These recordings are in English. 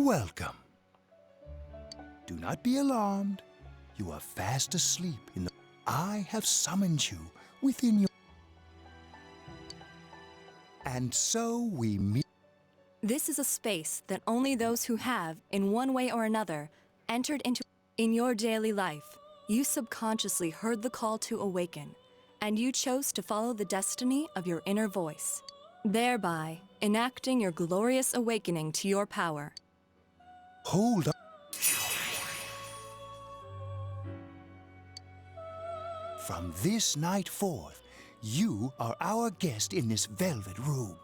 Welcome. Do not be alarmed. You are fast asleep in the... I have summoned you within your... And so we meet... This is a space that only those who have, in one way or another, entered into. In your daily life, you subconsciously heard the call to awaken, and you chose to follow the destiny of your inner voice, thereby enacting your glorious awakening to your power. Hold on. From this night forth, you are our guest in this velvet room.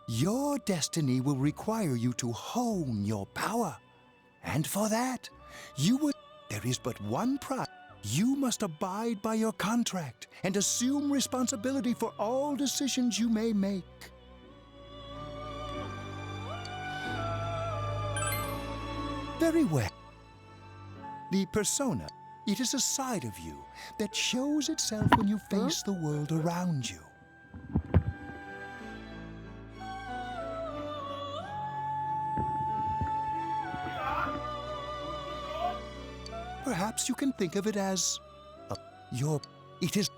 Your destiny will require you to hone your power. And for that, there is but one price. You must abide by your contract and assume responsibility for all decisions you may make. Very well. The persona, it is a side of you that shows itself when you face the world around you. Perhaps you can think of it as it is.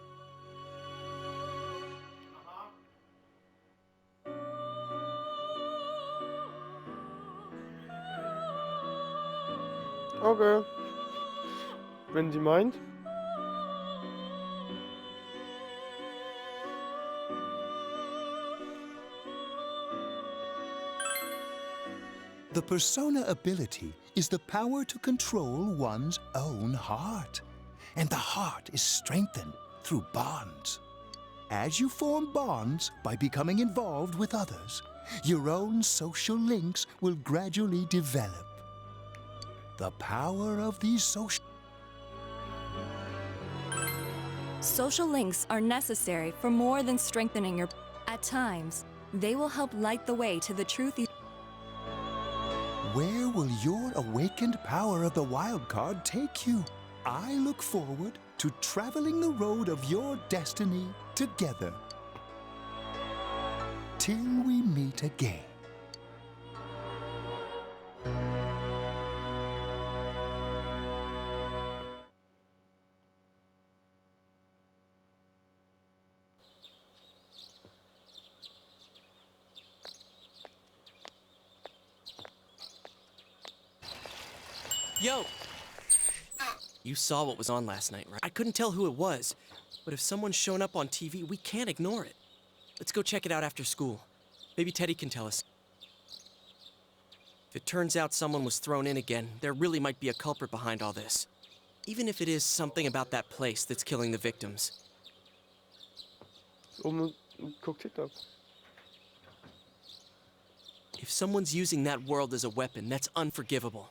Okay. Wenn sie meint. The persona ability is the power to control one's own heart. And the heart is strengthened through bonds. As you form bonds by becoming involved with others, your own social links will gradually develop. The power of these Social links are necessary for more than strengthening your... At times, they will help light the way to the truth. Where will your awakened power of the wild card take you? I look forward to traveling the road of your destiny together. Till we meet again. Yo! You saw what was on last night, right? I couldn't tell who it was, but if someone's shown up on TV, we can't ignore it. Let's go check it out after school. Maybe Teddy can tell us. If it turns out someone was thrown in again, there really might be a culprit behind all this. Even if it is something about that place that's killing the victims. Guck TikTok. If someone's using that world as a weapon, that's unforgivable.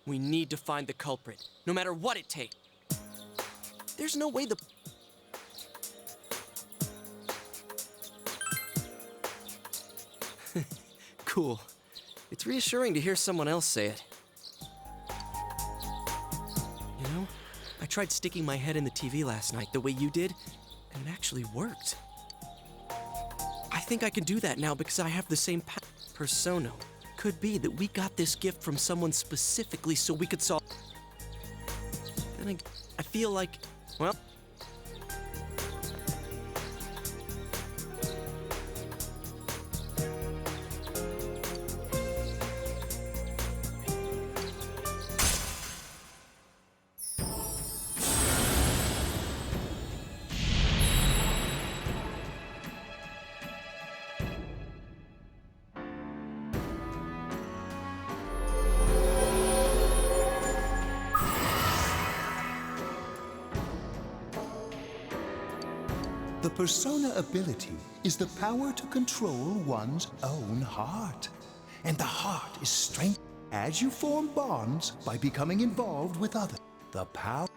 We need to find the culprit, no matter what it takes. There's no way the... Cool. It's reassuring to hear someone else say it. You know, I tried sticking my head in the TV last night the way you did, and it actually worked. I think I can do that now because I have the same persona. Could be that we got this gift from someone specifically so we could solve... Then I feel like, well... The persona ability is the power to control one's own heart. And the heart is strengthened as you form bonds by becoming involved with others. The power...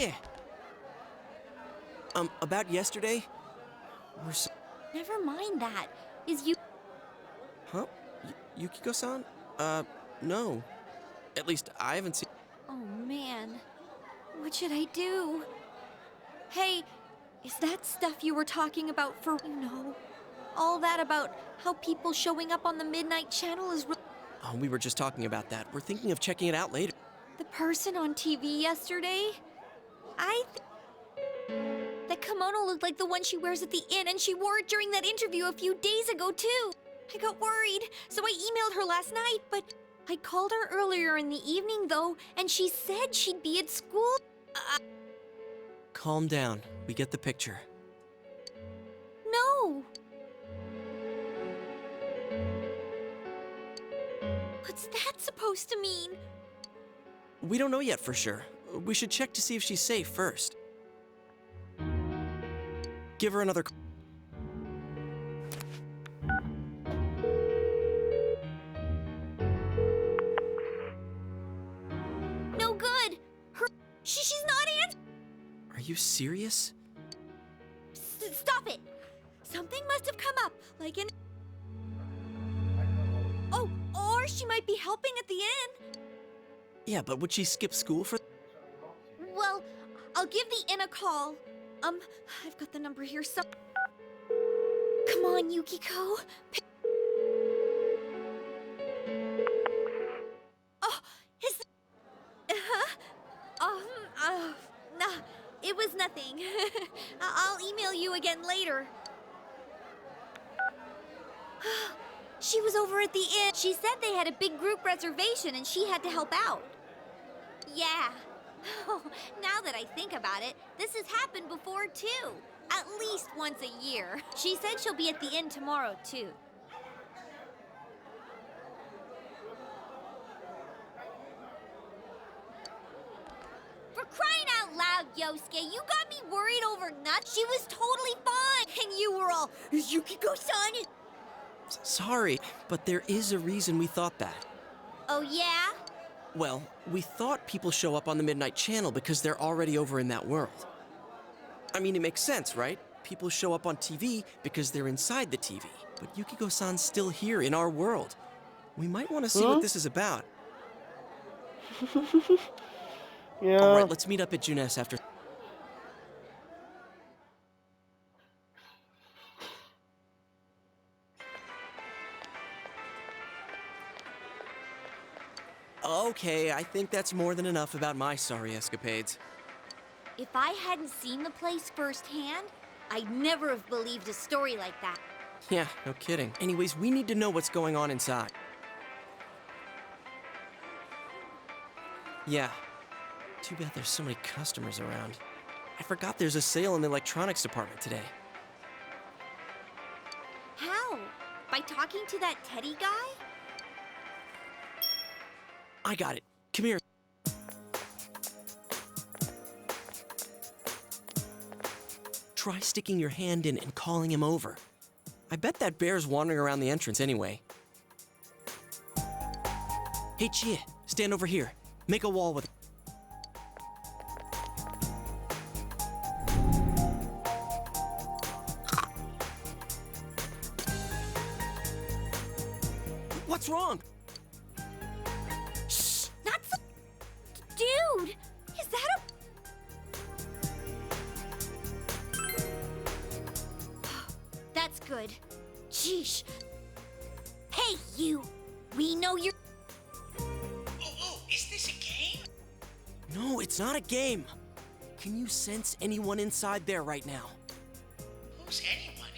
Chie! About yesterday? We're so... Never mind that. Is you... Huh? Yukiko-san? No. At least I haven't seen... Oh, man. What should I do? Hey, is that stuff you were talking about for, all that about how people showing up on the Midnight Channel is... Oh, we were just talking about that. We're thinking of checking it out later. The person on TV yesterday? That kimono looked like the one she wears at the inn, and she wore it during that interview a few days ago, too. I got worried, so I emailed her last night, but I called her earlier in the evening, though, and she said she'd be at school. Calm down. We get the picture. No. What's that supposed to mean? We don't know yet for sure. We should check to see if she's safe first. Give her another... No good. She's not answering. Are you serious? Stop it. Something must have come up, like an... Oh, or she might be helping at the inn. Yeah, but would she skip school for... Well, I'll give the inn a call. I've got the number here, so... Come on, Yukiko. Oh, is... Nah, it was nothing. I'll email you again later. She was over at the inn. She said they had a big group reservation and she had to help out. Yeah. Oh, now that I think about it, this has happened before too. At least once a year. She said she'll be at the inn tomorrow too. For crying out loud, Yosuke, you got me worried over nuts. She was totally fine. And you were all, is Yukiko-san? Sorry, but there is a reason we thought that. Oh, yeah? Well, we thought people show up on the Midnight Channel because they're already over in that world. I mean, it makes sense, right? People show up on TV because they're inside the TV. But Yukiko-san's still here in our world. We might want to see what this is about. Yeah. All right, let's meet up at Junes after... Okay, I think that's more than enough about my sorry escapades. If I hadn't seen the place firsthand, I'd never have believed a story like that. Yeah, no kidding. Anyways, we need to know what's going on inside. Yeah. Too bad there's so many customers around. I forgot there's a sale in the electronics department today. How? By talking to that Teddy guy? I got it. Come here. Try sticking your hand in and calling him over. I bet that bear's wandering around the entrance anyway. Hey, Chie, stand over here. Make a wall with... What's wrong? Shh! Not so... Dude! Is that a... That's good. Sheesh. Hey, you! We know you're... Oh, is this a game? No, it's not a game. Can you sense anyone inside there right now? Who's anyone?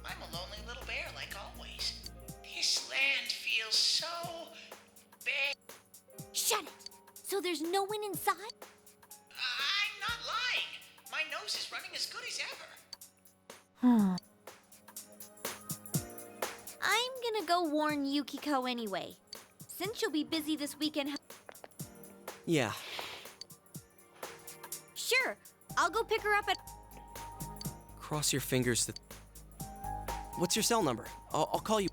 I'm a lonely little bear, like always. This land feels so big. Shut it! So there's no one inside? I'm not lying. My nose is running as good as ever. I'm gonna go warn Yukiko anyway. Since she'll be busy this weekend... Yeah. Sure, I'll go pick her up at... Cross your fingers that... What's your cell number? I'll call you.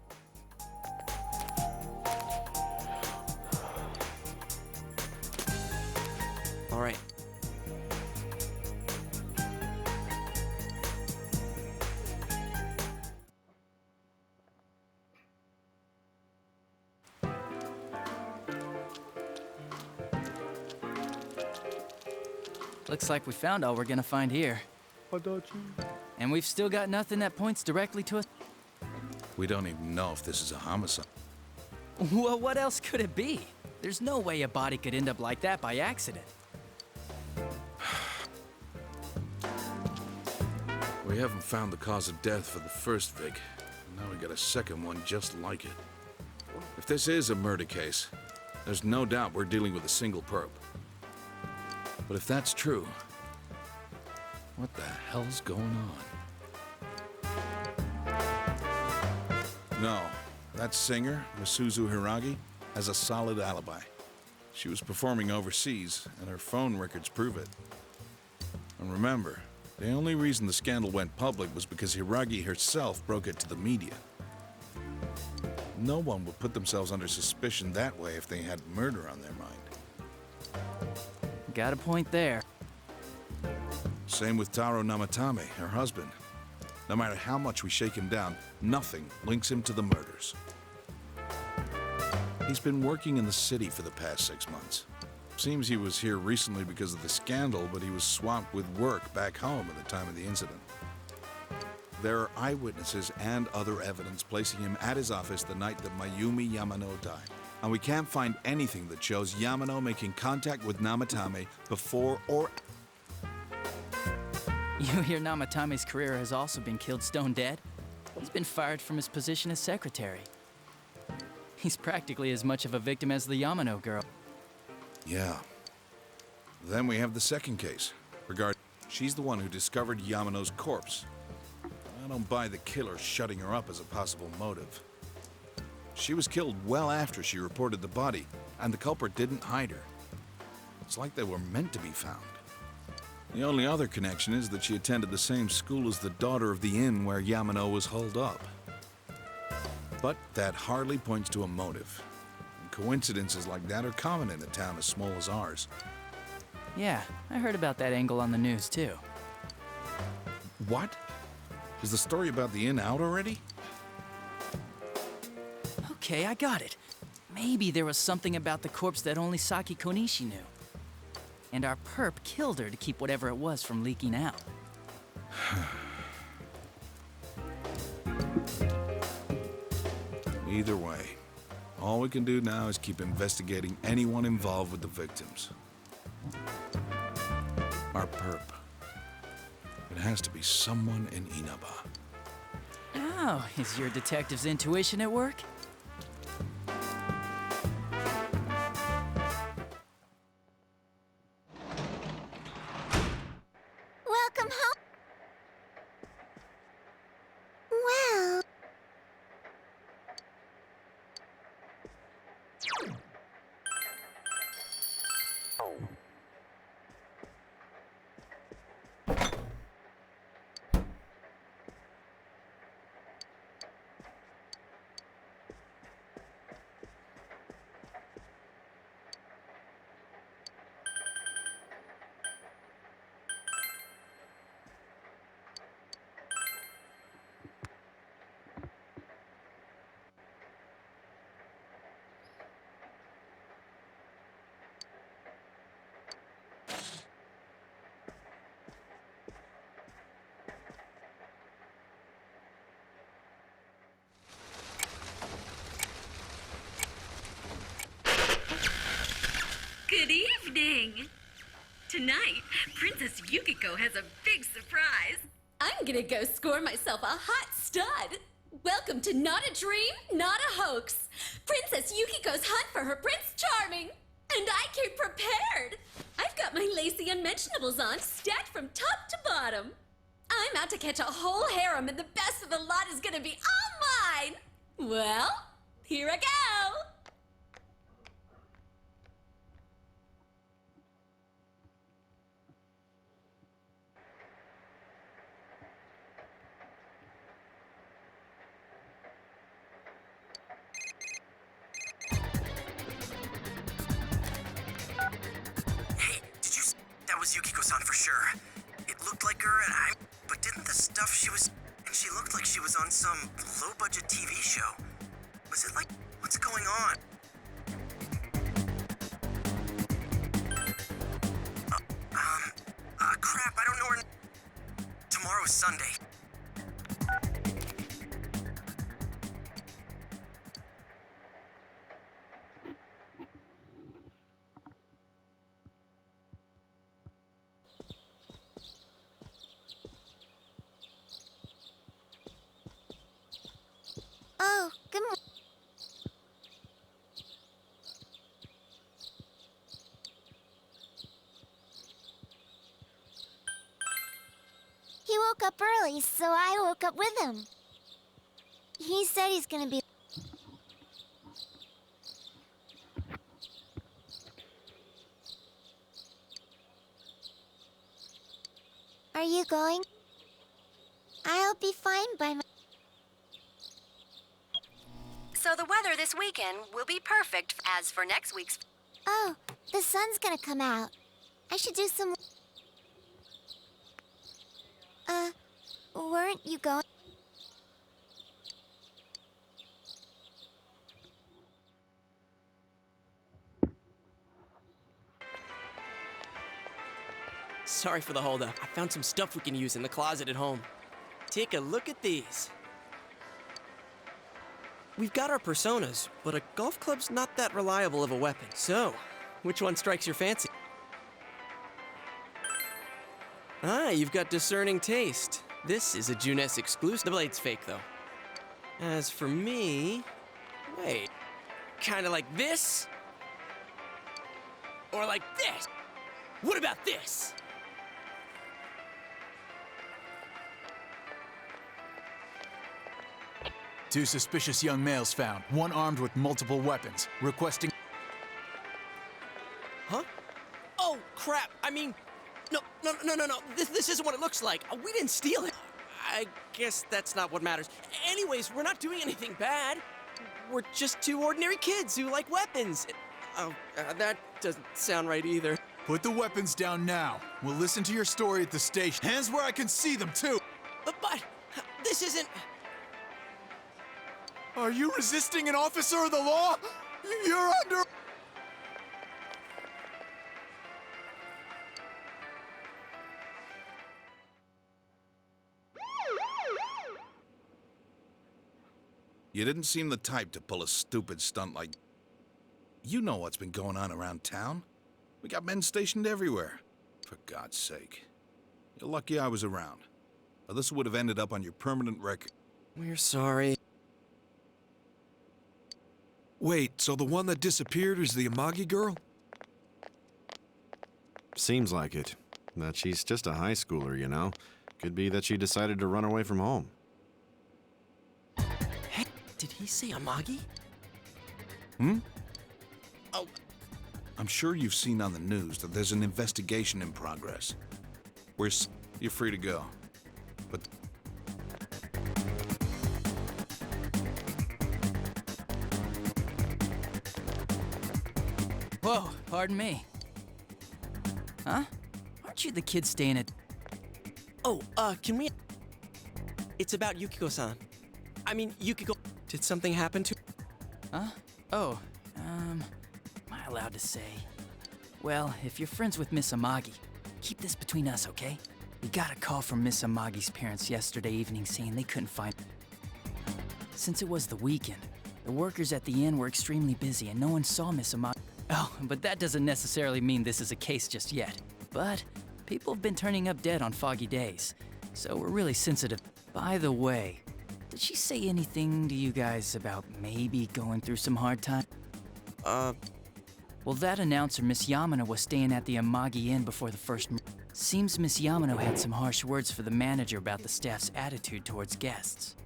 All right. Looks like we found all we're gonna find here. Adachi. And we've still got nothing that points directly to us. We don't even know if this is a homicide. Well, what else could it be? There's no way a body could end up like that by accident. We haven't found the cause of death for the first Vic. Now we got a second one just like it. If this is a murder case, there's no doubt we're dealing with a single perp. But if that's true, what the hell's going on? No, that singer, Misuzu Hiragi, has a solid alibi. She was performing overseas, and her phone records prove it. And remember, the only reason the scandal went public was because Hiragi herself broke it to the media. No one would put themselves under suspicion that way if they had murder on their mind. Got a point there. Same with Taro Namatame, her husband. No matter how much we shake him down, nothing links him to the murders. He's been working in the city for the past 6 months. Seems he was here recently because of the scandal, but he was swamped with work back home at the time of the incident. There are eyewitnesses and other evidence placing him at his office the night that Mayumi Yamano died. And we can't find anything that shows Yamano making contact with Namatame before or... You hear Namatame's career has also been killed stone dead? He's been fired from his position as secretary. He's practically as much of a victim as the Yamano girl. Yeah. Then we have the second case. She's the one who discovered Yamano's corpse. I don't buy the killer shutting her up as a possible motive. She was killed well after she reported the body, and the culprit didn't hide her. It's like they were meant to be found. The only other connection is that she attended the same school as the daughter of the inn where Yamano was holed up. But that hardly points to a motive. And coincidences like that are common in a town as small as ours. Yeah, I heard about that angle on the news too. What? Is the story about the inn out already? Okay, I got it. Maybe there was something about the corpse that only Saki Konishi knew. And our perp killed her to keep whatever it was from leaking out. Either way, all we can do now is keep investigating anyone involved with the victims. Our perp. It has to be someone in Inaba. Oh, is your detective's intuition at work? Welcome home. Well. Good evening! Tonight, Princess Yukiko has a big surprise. I'm gonna go score myself a hot stud. Welcome to Not a Dream, Not a Hoax. Princess Yukiko's hunt for her Prince Charming. And I came prepared. I've got my lacy unmentionables on, stacked from top to bottom. I'm out to catch a whole harem, and the best of the lot is gonna be all mine. Well, here I go. Yukiko-san for sure. It looked like her, but didn't the stuff she was... And she looked like she was on some low-budget TV show. Was it like... What's going on? Sunday. Oh, good morning. He woke up early, so I woke up with him. He said he's gonna be... Are you going? I'll be fine by my... So the weather this weekend will be perfect as for next week's. Oh, the sun's gonna come out. I should do some... weren't you going? Sorry for the holdup. I found some stuff we can use in the closet at home. Take a look at these. We've got our personas, but a golf club's not that reliable of a weapon. So, which one strikes your fancy? Ah, you've got discerning taste. This is a Junes exclusive. The blade's fake, though. As for me... Wait. Kinda like this? Or like this? What about this? Two suspicious young males found, one armed with multiple weapons, requesting... Huh? Oh, crap. I mean, no. This isn't what it looks like. We didn't steal it. I guess that's not what matters. Anyways, we're not doing anything bad. We're just two ordinary kids who like weapons. Oh, that doesn't sound right either. Put the weapons down now. We'll listen to your story at the station. Hands where I can see them, too! But this isn't... Are you resisting an officer of the law? You're under... You didn't seem the type to pull a stupid stunt like... You know what's been going on around town. We got men stationed everywhere. For God's sake. You're lucky I was around. Or this would have ended up on your permanent record. We're sorry. Wait, so the one that disappeared is the Amagi girl? Seems like it. But she's just a high schooler, you know. Could be that she decided to run away from home. Hey, did he say Amagi? Hmm? Oh. I'm sure you've seen on the news that there's an investigation in progress. You're free to go. But... Whoa, pardon me. Huh? Aren't you the kid staying at... Oh, can we... It's about Yukiko-san. I mean, Yukiko... Did something happen to... Huh? Oh, am I allowed to say? Well, if you're friends with Miss Amagi, keep this between us, okay? We got a call from Miss Amagi's parents yesterday evening saying they couldn't find... Since it was the weekend, the workers at the inn were extremely busy and no one saw Miss Amagi. Oh, but that doesn't necessarily mean this is a case just yet. But people have been turning up dead on foggy days, so we're really sensitive. By the way, did she say anything to you guys about maybe going through some hard time? Well, that announcer, Miss Yamano, was staying at the Amagi Inn before the first... Seems Miss Yamano had some harsh words for the manager about the staff's attitude towards guests.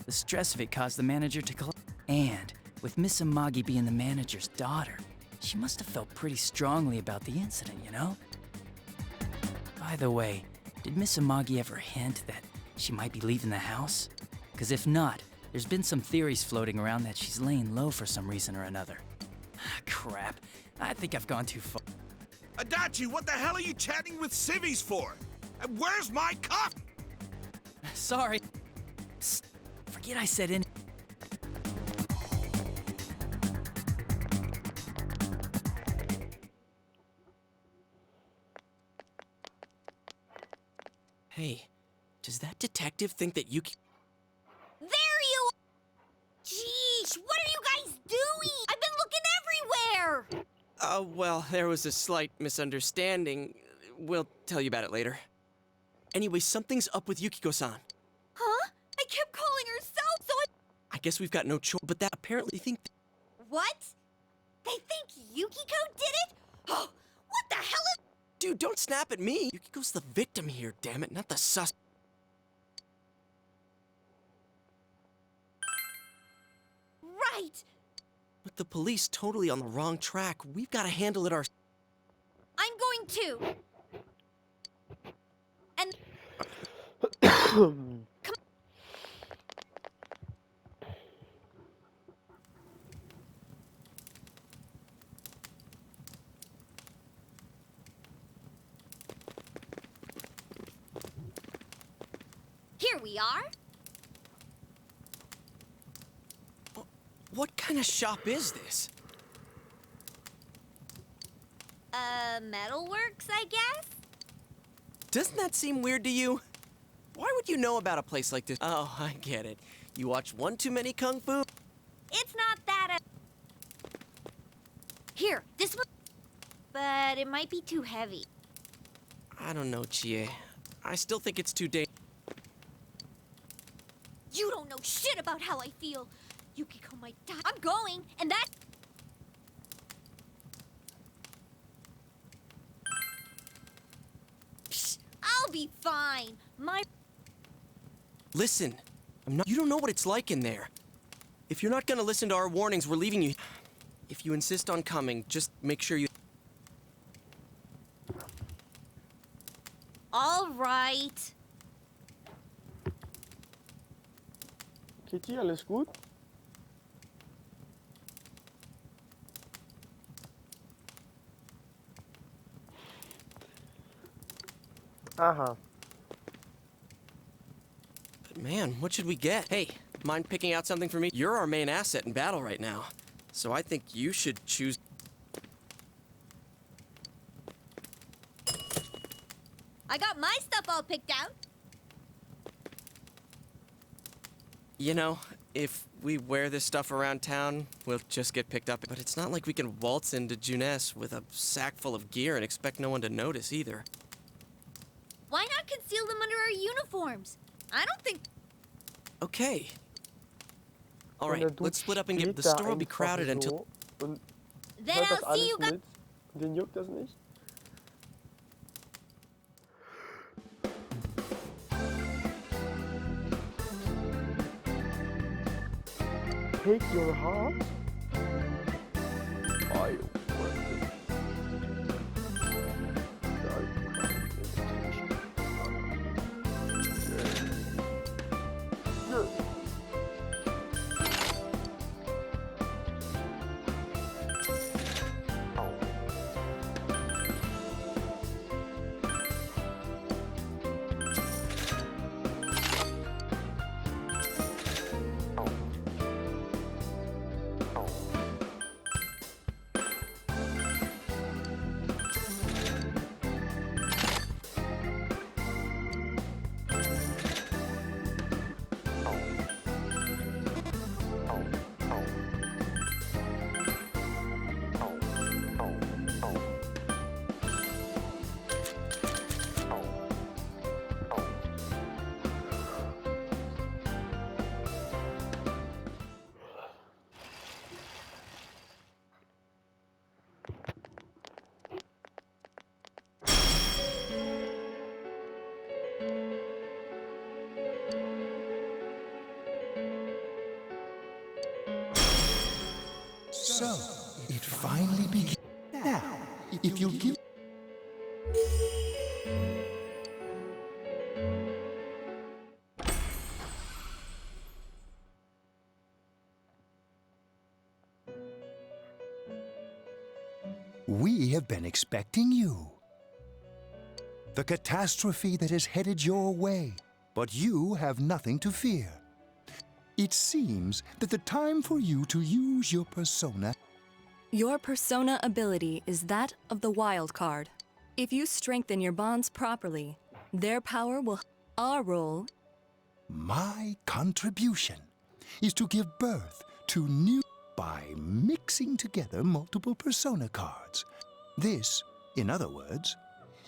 The stress of it caused the manager to collapse. And with Miss Amagi being the manager's daughter, she must have felt pretty strongly about the incident, you know? By the way, did Miss Amagi ever hint that she might be leaving the house? Because if not, there's been some theories floating around that she's laying low for some reason or another. Crap, I think I've gone too far. Adachi, what the hell are you chatting with civvies for? And where's my cup? Sorry. Psst, forget I said any... Hey, does that detective think that you can... There you are! Jeez, what are you guys doing? I've been looking everywhere! Well, there was a slight misunderstanding. We'll tell you about it later. Anyway, something's up with Yukiko-san. Huh? I kept calling her so I guess we've got no choice, but that apparently think... What? They think Yukiko did it? Oh, what the hell is... Dude, don't snap at me! Yukiko's the victim here, damn it, not the sus... Right! With the police totally on the wrong track, we've got to handle it I'm going to. And... Here we are. What kind of shop is this? Metalworks, I guess? Doesn't that seem weird to you? Why would you know about a place like this? Oh, I get it. You watch one too many Kung Fu? It's not that... Here, this one... But it might be too heavy. I don't know, Chie. I still think it's too dangerous. You don't know shit about how I feel. Yukiko might die. I'm going, and that... Psh, I'll be fine. Listen, you don't know what it's like in there. If you're not gonna listen to our warnings, we're leaving you. If you insist on coming, just make sure you... All right. Kitty, alles gut? Aha. But man, what should we get? Hey, mind picking out something for me? You're our main asset in battle right now. So I think you should choose... I got my stuff all picked out. You know, if we wear this stuff around town, we'll just get picked up. But it's not like we can waltz into Junes with a sack full of gear and expect no one to notice either. Why not conceal them under our uniforms? I don't think... Okay. All right, let's split up and get... The store will be crowded until... Und Then hört das I'll see alles you guys... mit. Den juckt das nicht. Take your heart. I want it. So, it finally begins. Now, if you'll give... We have been expecting you. The catastrophe that is headed your way, but you have nothing to fear. It seems that the time for you to use your persona... Your persona ability is that of the wild card. If you strengthen your bonds properly, their power will... Our role My contribution is to give birth to new by mixing together multiple persona cards. This, in other words,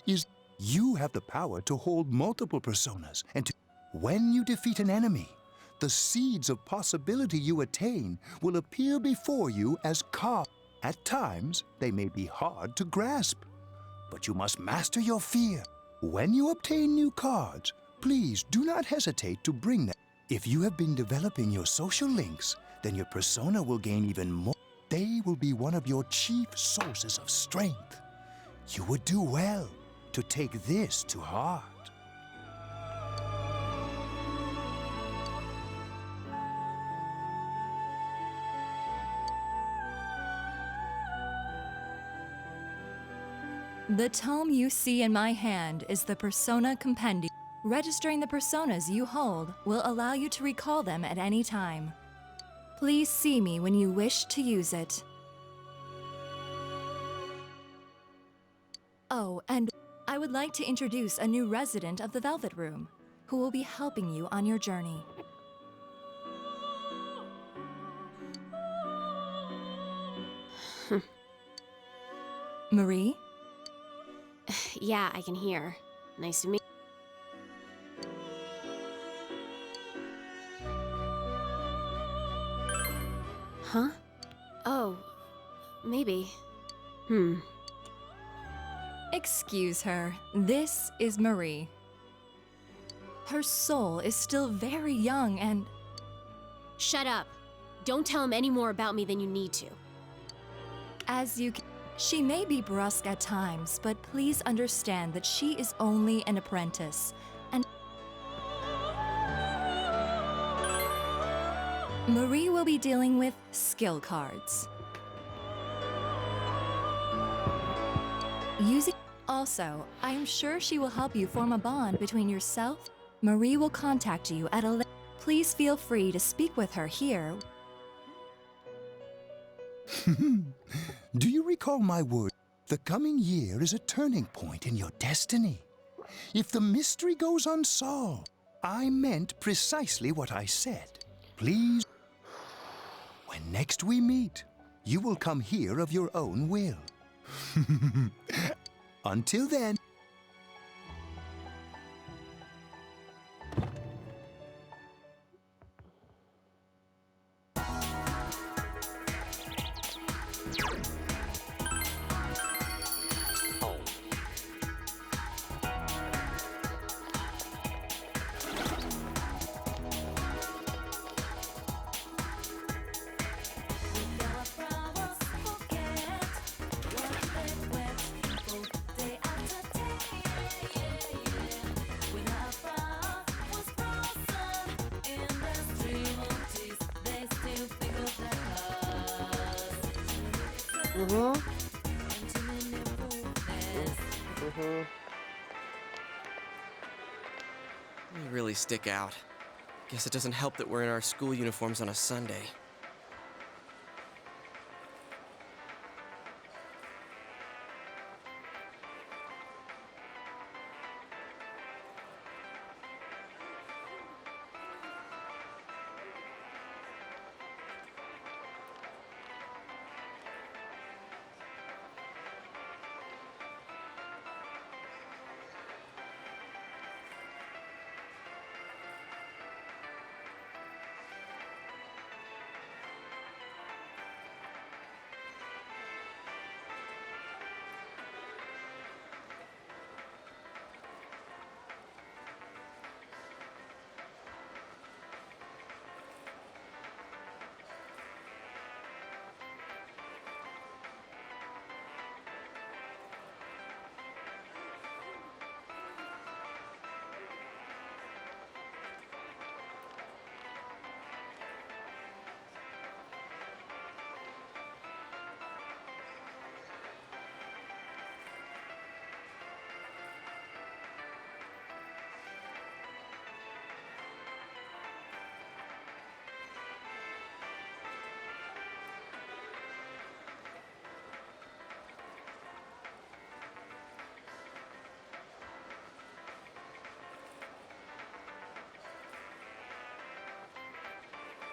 is you have the power to hold multiple personas and to, when you defeat an enemy, the seeds of possibility you attain will appear before you as cards. At times, they may be hard to grasp, but you must master your fear. When you obtain new cards, please do not hesitate to bring them. If you have been developing your social links, then your persona will gain even more. They will be one of your chief sources of strength. You would do well to take this to heart. The tome you see in my hand is the Persona Compendium. Registering the personas you hold will allow you to recall them at any time. Please see me when you wish to use it. Oh, and I would like to introduce a new resident of the Velvet Room, who will be helping you on your journey. Marie? Yeah, I can hear. Nice to meet. Huh? Oh, maybe. Excuse her. This is Marie. Her soul is still very young and... Shut up. Don't tell him any more about me than you need to. As you can... She may be brusque at times, but please understand that she is only an apprentice, and Marie will be dealing with skill cards. Also, I am sure she will help you form a bond between yourself. Marie will contact you at a later. Please feel free to speak with her here. Do you recall my word? The coming year is a turning point in your destiny. If the mystery goes unsolved, I meant precisely what I said. Please, when next we meet, you will come here of your own will. Until then... They really stick out. Guess it doesn't help that we're in our school uniforms on a Sunday.